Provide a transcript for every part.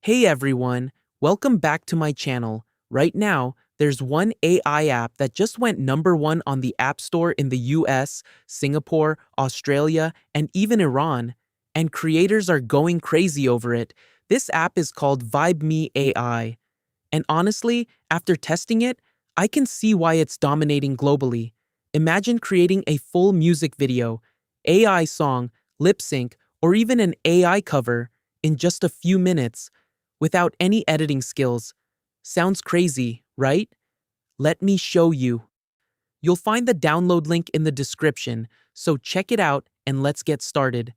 Hey everyone, welcome back to my channel. Right now, there's one AI app that just went #1 on the App Store in the US, Singapore, Australia, and even Iran, and creators are going crazy over it. This app is called VibeMe AI. And honestly, after testing it, I can see why it's dominating globally. Imagine creating a full music video, AI song, lip sync, or even an AI cover in just a few minutes without any editing skills. Sounds crazy, right? Let me show you. You'll find the download link in the description, so check it out and let's get started.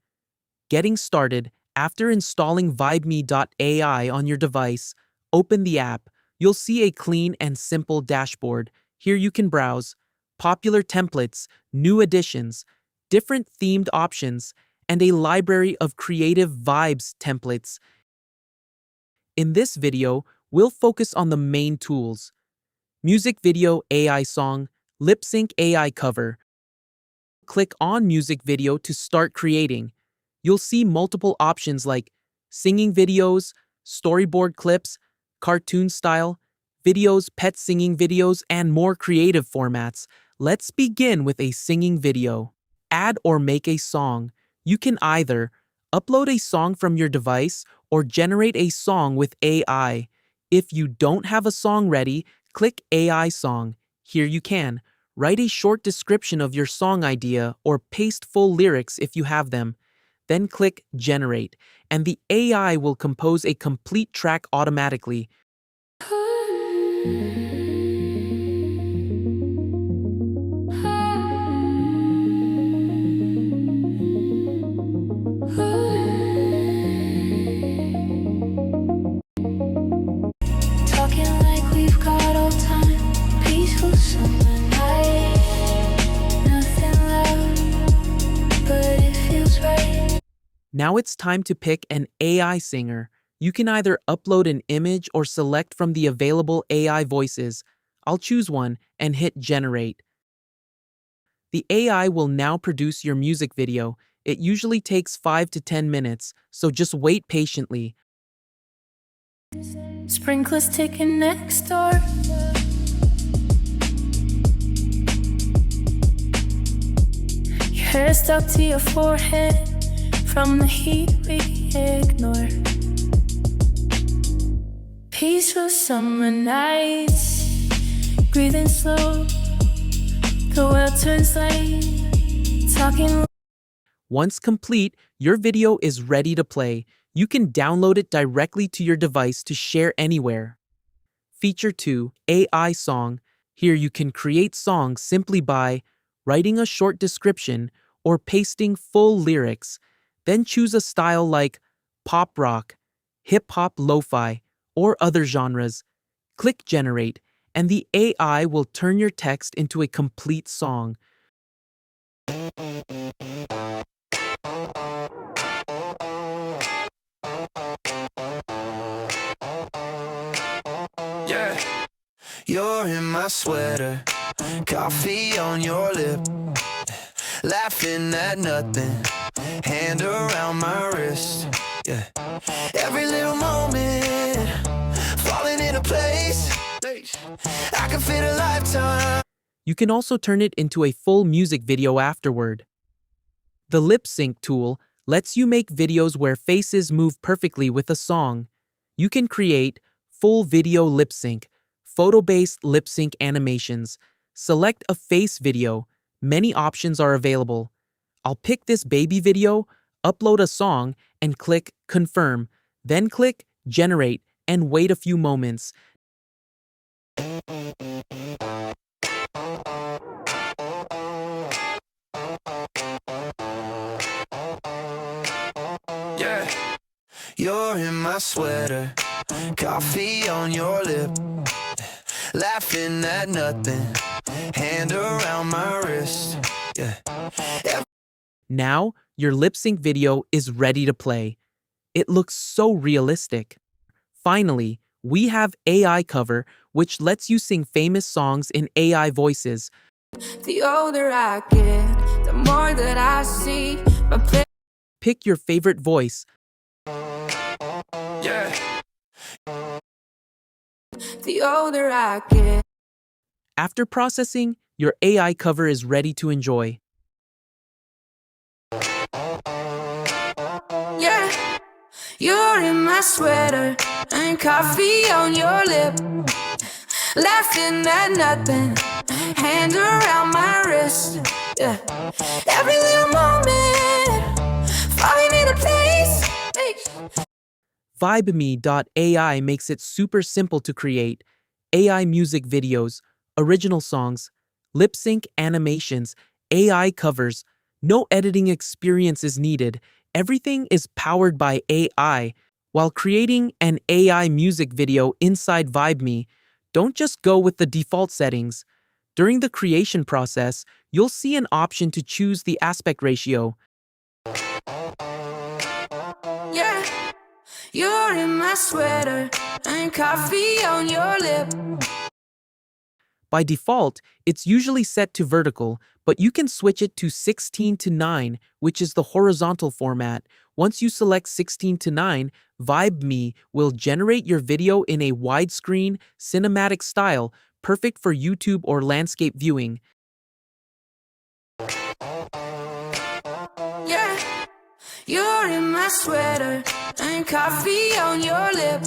Getting started, after installing VibeMe AI on your device, open the app. You'll see a clean and simple dashboard. Here you can browse popular templates, new additions, different themed options, and a library of creative vibes templates. In this video, we'll focus on the main tools: music video AI song, lip sync AI cover. Click on music video to start creating. You'll see multiple options like singing videos, storyboard clips, cartoon style, videos, pet singing videos, and more creative formats. Let's begin with a singing video. Add or make a song. You can either upload a song from your device or generate a song with AI. If you don't have a song ready, click AI song. Here you can write a short description of your song idea or paste full lyrics if you have them. Then click Generate, and the AI will compose a complete track automatically. Talking like we've got all time, peaceful summer night. Nothing loud, but it feels right. Now it's time to pick an AI singer. You can either upload an image or select from the available AI voices. I'll choose one and hit Generate. The AI will now produce your music video. It usually takes 5 to 10 minutes, so just wait patiently. Sprinklers ticking next door. Your hair stuck to your forehead from the heat we ignore. Peaceful summer nights, breathing slow. The world turns late, talking. Once complete, your video is ready to play. You can download it directly to your device to share anywhere. Feature 2, AI Song. Here you can create songs simply by writing a short description or pasting full lyrics. Then choose a style like pop rock, hip-hop lo-fi, or other genres. Click Generate, and the AI will turn your text into a complete song. Yeah, you're in my sweater, coffee on your lip, laughing at nothing, hand around my wrist. Yeah, every little moment falling into place. I can fit a lifetime. You can also turn it into a full music video afterward. The lip sync tool lets you make videos where faces move perfectly with a song. You can create full video lip sync, photo-based lip sync animations, select a face video. Many options are available. I'll pick this baby video, upload a song, and click Confirm. Then click Generate and wait a few moments. Yeah, you're in my sweater, coffee on your lip, laughing at nothing, hand around my wrist. Yeah. Now, your lip sync video is ready to play. It looks so realistic. Finally, we have AI Cover, which lets you sing famous songs in AI voices. The older I get, the more that I see. Pick your favorite voice. Yeah, the older I get. After processing, your AI cover is ready to enjoy. Yeah, you're in my sweater and coffee on your lip, laughing at nothing, hand around my wrist. Yeah, every little moment, falling into place. Hey. VibeMe AI makes it super simple to create AI music videos, original songs, lip sync animations, AI covers. No editing experience is needed. Everything is powered by AI. While creating an AI music video inside VibeMe, don't just go with the default settings. During the creation process, you'll see an option to choose the aspect ratio. Yeah, you're in my sweater and coffee on your lip. By default, it's usually set to vertical, but you can switch it to 16:9, which is the horizontal format. Once you select 16:9, VibeMe will generate your video in a widescreen, cinematic style, perfect for YouTube or landscape viewing. Yeah, you're in my sweater and coffee on your lip,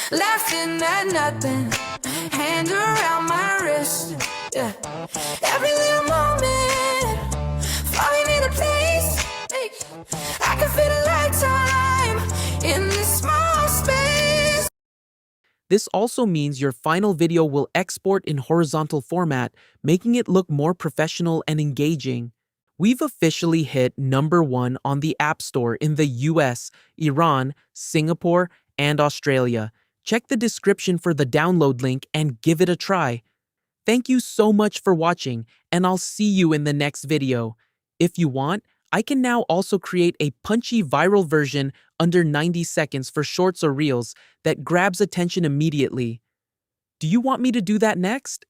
laughing at nothing, hand around my wrist. Yeah, every little moment, falling into place. Hey. I can fit a lifetime in this small space. This also means your final video will export in horizontal format, making it look more professional and engaging. We've officially hit #1 on the App Store in the US, Iran, Singapore, and Australia. Check the description for the download link and give it a try. Thank you so much for watching, and I'll see you in the next video. If you want, I can now also create a punchy viral version under 90 seconds for shorts or reels that grabs attention immediately. Do you want me to do that next?